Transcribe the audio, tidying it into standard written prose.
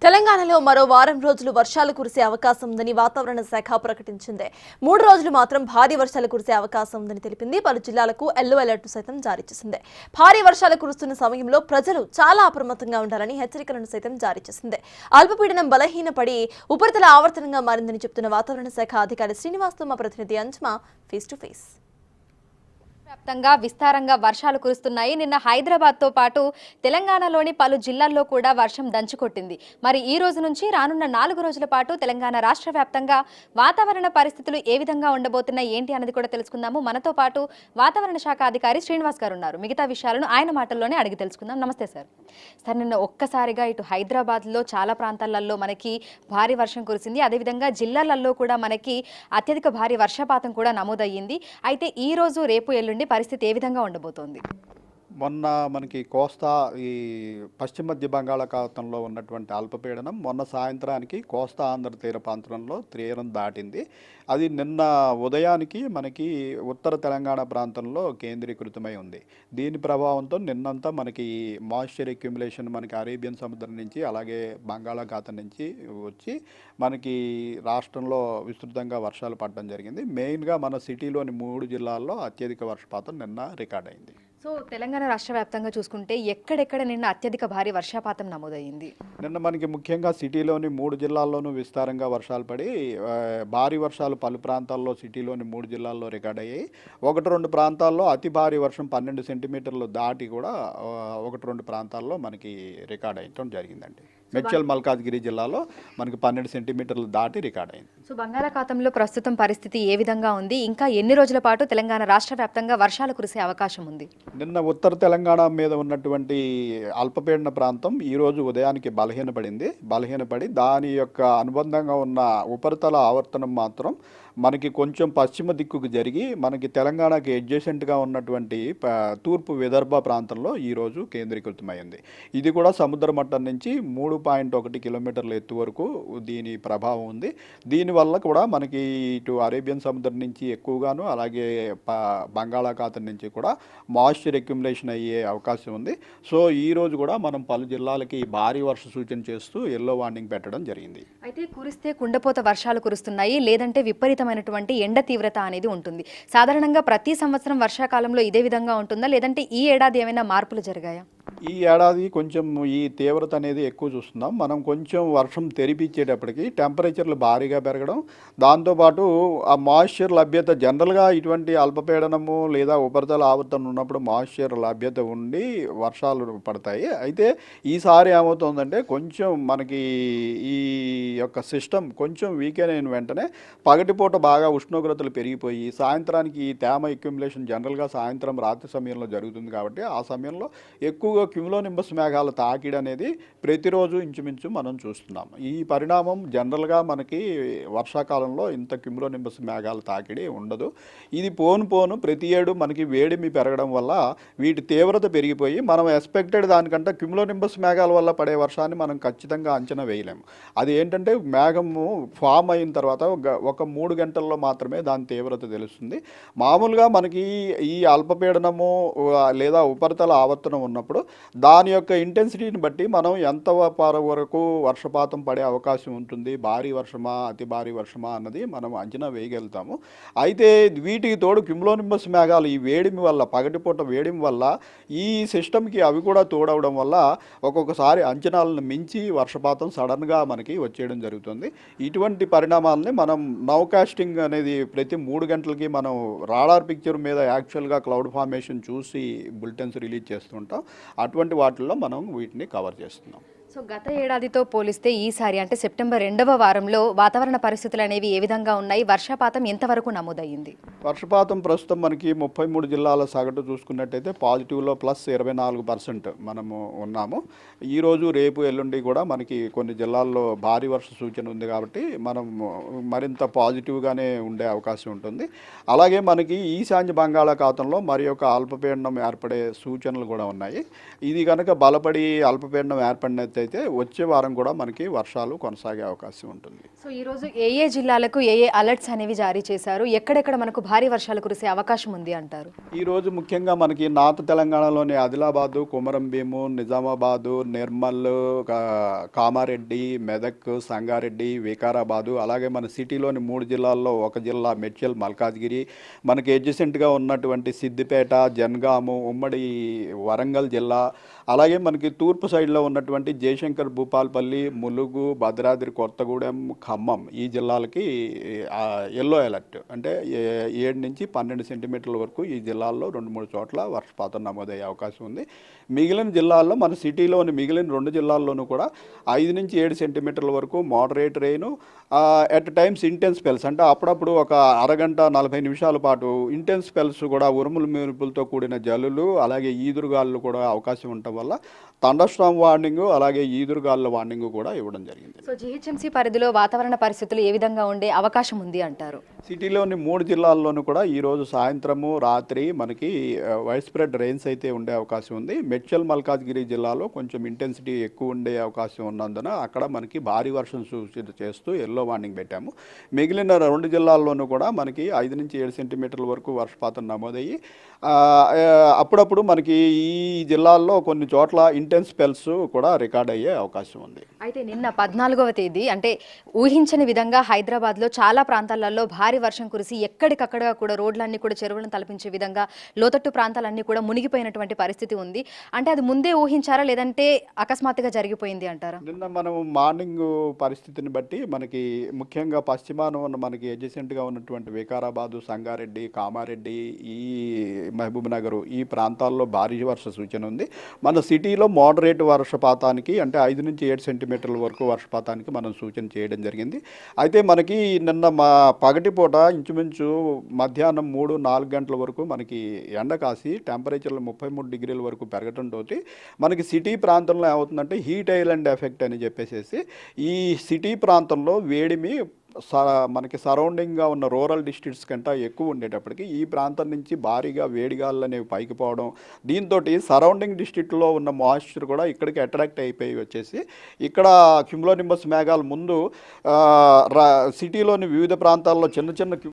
తెలంగాణలో మరో వారం రోజులు వర్షాలు కురిసే అవకాశం ఉందని వాతావరణ శాఖ ప్రకటించింది. 3 రోజులు మాత్రం భారీ వర్షాలు కురిసే అవకాశం ఉందని తెలిపింది. పలు జిల్లాలకు ఎల్లో అలర్ట్ సైతం జారీ చేసింది. భారీ వర్షాలు కురుస్తున్న సమయంలో ప్రజలు చాలా అప్రమత్తంగా ఉండాలని హెచ్చరికలను సైతం జారీ చేసింది. అల్పపీడనం బలహీనపడి ఉపరితల ఆవర్తనంగా మారిందని చెబుతున్న వాతావరణ శాఖ అధికారి శ్రీనివాస్తో మా ప్రతినిధి అంజమా ఫేస్ టు ఫేస్. వ్యాప్తంగా విస్తారంగా వర్షాలు కురుస్తున్నాయి. నిన్న హైదరాబాద్తో పాటు తెలంగాణలోని పలు జిల్లాల్లో కూడా వర్షం దంచుకొట్టింది. మరి ఈ రోజు నుంచి రానున్న 4 రోజుల పాటు తెలంగాణ రాష్ట్ర వ్యాప్తంగా వాతావరణ పరిస్థితులు ఏ విధంగా ఉండబోతున్నాయి ఏంటి అన్నది కూడా తెలుసుకుందాము. మనతో పాటు వాతావరణ శాఖ అధికారి శ్రీనివాస్ గారు ఉన్నారు. మిగతా విషయాలను ఆయన మాటల్లోనే అడిగి తెలుసుకుందాం. నమస్తే సార్. సార్, నిన్న ఒక్కసారిగా ఇటు హైదరాబాద్లో చాలా ప్రాంతాలలో మనకి భారీ వర్షం కురిసింది. అదేవిధంగా జిల్లాలలో కూడా మనకి అత్యధిక భారీ వర్షపాతం కూడా నమోదయ్యింది. అయితే ఈ రోజు రేపు ఎల్లుండి పరిస్థితి ఏ విధంగా ఉండబోతోంది? మొన్న మనకి కోస్తా ఈ పశ్చిమ మధ్య బంగాళాఖాతంలో ఉన్నటువంటి అల్పపీడనం మొన్న సాయంత్రానికి కోస్తా ఆంధ్ర తీర ప్రాంతంలో తీరం దాటింది. అది నిన్న ఉదయానికి మనకి ఉత్తర తెలంగాణ ప్రాంతంలో కేంద్రీకృతమై ఉంది. దీని ప్రభావంతో నిన్నంతా మనకి మాయిశ్చర్ అక్యుములేషన్ మనకి అరేబియన్ సముద్రం నుంచి అలాగే బంగాళాఖాతం నుంచి వచ్చి మనకి రాష్ట్రంలో విస్తృతంగా వర్షాలు పడడం జరిగింది. మెయిన్గా మన సిటీలోని 3 జిల్లాల్లో అత్యధిక వర్షపాతం నిన్న రికార్డ్ అయింది. సో తెలంగాణ రాష్ట్ర వ్యాప్తంగా చూసుకుంటే ఎక్కడెక్కడ నిన్న అత్యధిక భారీ వర్షపాతం నమోదయ్యింది? నిన్న మనకి ముఖ్యంగా సిటీలోని 3 జిల్లాల్లోనూ విస్తారంగా వర్షాలు పడి భారీ వర్షాలు పలు ప్రాంతాల్లో సిటీలోని 3 జిల్లాల్లో రికార్డ్ అయ్యాయి. 1-2 ప్రాంతాల్లో అతి భారీ వర్షం 12 సెంటీమీటర్లు దాటి కూడా 1-2 ప్రాంతాల్లో మనకి రికార్డ్ అయ్యడం జరిగిందండి. మేడ్చల్ మల్కాజ్గిరి జిల్లాలో మనకి 12 సెంటీమీటర్లు దాటి రికార్డ్ అయింది. సో బంగాళాఖాతంలో ప్రస్తుతం పరిస్థితి ఏ విధంగా ఉంది? ఇంకా ఎన్ని రోజుల పాటు తెలంగాణ రాష్ట్ర వ్యాప్తంగా వర్షాలు కురిసే అవకాశం ఉంది? నిన్న ఉత్తర తెలంగాణ మీద ఉన్నటువంటి అల్పపీడన ప్రాంతం ఈరోజు ఉదయానికి బలహీనపడి దాని యొక్క అనుబంధంగా ఉన్న ఉపరితల ఆవర్తనం మాత్రం మనకి కొంచెం పశ్చిమ దిక్కుకు జరిగి మనకి తెలంగాణకి అడ్జసెంట్గా ఉన్నటువంటి తూర్పు విదర్భ ప్రాంతంలో ఈరోజు కేంద్రీకృతమైంది. ఇది కూడా సముద్ర మట్టం నుంచి 3.1 కిలోమీటర్ల ఎత్తు వరకు దీని ప్రభావం ఉంది. దీనివల్ల కూడా మనకి ఇటు అరేబియన్ సముద్రం నుంచి ఎక్కువగాను అలాగే బంగాళాఖాతం నుంచి కూడా మాయిశ్చర్ అక్యుములేషన్ అయ్యే అవకాశం ఉంది. సో ఈరోజు కూడా మనం పలు జిల్లాలకి భారీ వర్ష సూచన చేస్తూ ఎల్లో వార్నింగ్ పెట్టడం జరిగింది. అయితే కురిస్తే కుండపోత వర్షాలు కురుస్తున్నాయి, లేదంటే విపరీతమైనటువంటి ఎండ తీవ్రత అనేది ఉంటుంది. సాధారణంగా ప్రతి సంవత్సరం వర్షాకాలంలో ఇదే విధంగా ఉంటుందా, లేదంటే ఈ ఏడాది ఏమైనా మార్పులు జరిగాయా? ఈ ఏడాది కొంచెం ఈ తీవ్రత అనేది ఎక్కువ చూస్తున్నాం. మనం కొంచెం వర్షం తెరిపించేటప్పటికి టెంపరేచర్లు భారీగా పెరగడం, దాంతోపాటు ఆ మాయిశ్చర్ లభ్యత జనరల్గా ఇటువంటి అల్పపీడనము లేదా ఉపరితల ఆవర్తనం ఉన్నప్పుడు మాయిశ్చర్ లభ్యత ఉండి వర్షాలు పడతాయి. అయితే ఈసారి ఏమవుతుందంటే కొంచెం మనకి ఈ యొక్క సిస్టమ్ కొంచెం వీకెన్ అయిన వెంటనే పగటిపూట బాగా ఉష్ణోగ్రతలు పెరిగిపోయి సాయంత్రానికి ఈ తేమ అక్యుములేషన్ జనరల్గా సాయంత్రం రాత్రి సమయంలో జరుగుతుంది. కాబట్టి ఆ సమయంలో ఎక్కువగా క్యూములోనింబస్ మేఘాల తాకిడి అనేది ప్రతిరోజు ఇంచుమించు మనం చూస్తున్నాం. ఈ పరిణామం జనరల్గా మనకి వర్షాకాలంలో ఇంత క్యూములోనింబస్ మేఘాల తాకిడి ఉండదు. ఇది పోను ప్రతి ఏడు మనకి వేడిమి పెరగడం వల్ల వీటి తీవ్రత పెరిగిపోయి మనం ఎక్స్పెక్టెడ్ దానికంటే క్యూములోనింబస్ మేఘాల వల్ల పడే వర్షాన్ని మనం ఖచ్చితంగా అంచనా వేయలేము. అది ఏంటంటే మేఘము ఫామ్ అయిన తర్వాత ఒక 3 గంటల్లో మాత్రమే దాని తీవ్రత తెలుస్తుంది. మామూలుగా మనకి ఈ అల్పపీడనము లేదా ఉపరితల ఆవర్తనం ఉన్నప్పుడు దాని యొక్క ఇంటెన్సిటీని బట్టి మనం ఎంత వరకు వర్షపాతం పడే అవకాశం ఉంటుంది, భారీ వర్షమా అతి భారీ వర్షమా అన్నది మనం అంచనా వేయగలుగుతాము. అయితే వీటికి తోడు క్యూములోనింబస్ మేఘాలు ఈ వేడిమి వల్ల పగటిపూట వేడిమి వల్ల ఈ సిస్టమ్కి అవి కూడా తోడవడం వల్ల ఒక్కొక్కసారి అంచనాలను మించి వర్షపాతం సడన్గా మనకి వచ్చేయడం జరుగుతుంది. ఇటువంటి పరిణామాలని మనం నౌకాస్టింగ్ అనేది ప్రతి 3 గంటలకి మనం రాడార్ పిక్చర్ మీద యాక్చువల్గా క్లౌడ్ ఫార్మేషన్ చూసి బులెటిన్స్ రిలీజ్ చేస్తుంటాం. అటువంటి వాటిల్లో మనం వీటిని కవర్ చేస్తున్నాం. సో గత ఏడాదితో పోలిస్తే ఈసారి అంటే సెప్టెంబర్ 2వ వారంలో వాతావరణ పరిస్థితులు అనేవి ఏ విధంగా ఉన్నాయి? వర్షపాతం ఎంతవరకు నమోదయ్యింది? వర్షపాతం ప్రస్తుతం మనకి 33 జిల్లాల సగటు చూసుకున్నట్టయితే పాజిటివ్లో +24% మనము ఉన్నాము. ఈరోజు రేపు ఎల్లుండి కూడా మనకి కొన్ని జిల్లాల్లో భారీ వర్ష సూచన ఉంది కాబట్టి మనం మరింత పాజిటివ్గానే ఉండే అవకాశం ఉంటుంది. అలాగే మనకి ఈశాన్య బంగాళాఖాతంలో మరి ఒక అల్పపీడనం ఏర్పడే సూచనలు కూడా ఉన్నాయి. ఇది కనుక బలపడి అల్పపీడనం ఏర్పడినట్టు చూసినట్టయితే వచ్చే వారం కూడా మనకి వర్షాలు కొనసాగే అవకాశం ఉంటుంది. సో ఈరోజు ఏ జిల్లాలకు ఏ అలర్ట్స్ అనేవి జారీ చేశారు, ఎక్కడెక్కడ మనకు భారీ వర్షాలు కురిసే అవకాశం ఉంది అంటారు? ఈరోజు ముఖ్యంగా మనకి నార్త్ తెలంగాణలోని ఆదిలాబాదు, కొమరంభీము, నిజామాబాదు, నిర్మల్, కామారెడ్డి, మెదక్, సంగారెడ్డి, వికారాబాదు, అలాగే మన సిటీలోని 3 జిల్లాల్లో ఒక జిల్లా మేడ్చల్, మల్కాజ్గిరి, మనకి ఎడ్జసెంట్గా ఉన్నటువంటి సిద్దిపేట, జనగాము, ఉమ్మడి వరంగల్ జిల్లా, అలాగే మనకి తూర్పు సైడ్లో ఉన్నటువంటి జయశంకర్, భూపాల్పల్లి, ములుగు, భద్రాద్రి కొత్తగూడెం, ఖమ్మం ఈ జిల్లాలకి ఎల్లో అలర్ట్, అంటే 7 నుంచి 12 సెంటీమీటర్ల వరకు ఈ జిల్లాల్లో 2-3 చోట్ల వర్షపాతం నమోదయ్యే అవకాశం ఉంది. మిగిలిన జిల్లాల్లో మన సిటీలోని మిగిలిన 2 జిల్లాల్లోనూ కూడా 5 నుంచి 7 సెంటీమీటర్ల వరకు moderate rain, at times intense spells, అంటే అప్పుడప్పుడు ఒక అరగంట 40 నిమిషాల పాటు ఇంటెన్స్ స్పెల్స్ కూడా ఉరుములు మెరుపులతో కూడిన జల్లులు, అలాగే ఈదురుగాలు కూడా అవకాశం ఉండటం వల్ల థండర్స్టార్మ్ వార్నింగ్, అలాగే ఈదురుగాలుల వార్నింగ్ కూడా ఇవ్వడం జరిగింది. సో జీహెచ్ఎంసీ పరిధిలో వాతావరణ పరిస్థితులు ఏ విధంగా ఉండే అవకాశం ఉంది అంటారు? సిటీలోని 3 జిల్లాల్లోనూ కూడా ఈరోజు సాయంత్రము, రాత్రి మనకి వైడ్ స్ప్రెడ్ రెయిన్స్ అయితే ఉండే అవకాశం ఉంది. మేడ్చల్, మల్కాజ్గిరి జిల్లాలో కొంచెం ఇంటెన్సిటీ ఎక్కువ ఉండే అవకాశం ఉన్నందున అక్కడ మనకి భారీ వర్షం సూచన చేస్తూ ఎల్లో వార్నింగ్ పెట్టాము. మిగిలిన 2 జిల్లాల్లోనూ కూడా మనకి 5 నుంచి 7 సెంటీమీటర్ల వరకు వర్షపాతం నమోదయ్యి అప్పుడప్పుడు మనకి ఈ జిల్లాల్లో కొన్ని చోట్ల ఇంటెన్స్ స్పెల్స్ కూడా రికార్డ్ అయ్యే అవకాశం ఉంది. అయితే నిన్న 14వ తేదీ అంటే ఊహించని విధంగా హైదరాబాద్లో చాలా ప్రాంతాలలో భారీ వర్షం కురిసి ఎక్కడికక్కడ కూడా రోడ్లన్నీ కూడా చెరువులను తలపించే విధంగా లోతట్టు ప్రాంతాలన్నీ కూడా మునిగిపోయినటువంటి పరిస్థితి ఉంది. అంటే అది ముందే ఊహించారా, లేదంటే అకస్మాత్తుగా జరిగిపోయింది అంటారా? నిన్న మనం మార్నింగ్ పరిస్థితిని బట్టి మనకి ముఖ్యంగా పశ్చిమాన ఉన్న మనకి ఎడ్జసెంట్గా ఉన్నటువంటి వికారాబాదు, సంగారెడ్డి, కామారెడ్డి, ఈ మహబూబ్ నగర్ ఈ ప్రాంతాల్లో భారీ వర్ష సూచన ఉంది. మన సిటీలో మోడరేట్ వర్షపాతానికి, అంటే 5 నుంచి 7 సెంటీమీటర్ల వరకు వర్షపాతానికి మనం సూచన చేయడం జరిగింది. అయితే మనకి నిన్న పగటిపూట ఇంచుమించు మధ్యాహ్నం 3-4 గంటల వరకు మనకి ఎండ కాసి టెంపరేచర్లు 33 డిగ్రీల వరకు పెరగడంతో మనకి సిటీ ప్రాంతంలో ఏమవుతుందంటే హీట్ ఐలాండ్ ఎఫెక్ట్ అని చెప్పేసి ఈ సిటీ ప్రాంతంలో వేడిమి మనకి సరౌండింగ్గా ఉన్న రూరల్ డిస్ట్రిక్ట్స్ కంటే ఎక్కువ ఉండేటప్పటికి ఈ ప్రాంతం నుంచి భారీగా వేడిగాళ్ళు అనేవి పైకి పోవడం, దీంతో సరౌండింగ్ డిస్ట్రిక్ట్లో ఉన్న మాయిశ్చర్ కూడా ఇక్కడికి అట్రాక్ట్ అయిపోయి వచ్చేసి ఇక్కడ క్యుములోనింబస్ మేఘాలు ముందు సిటీలోని వివిధ ప్రాంతాల్లో చిన్న చిన్న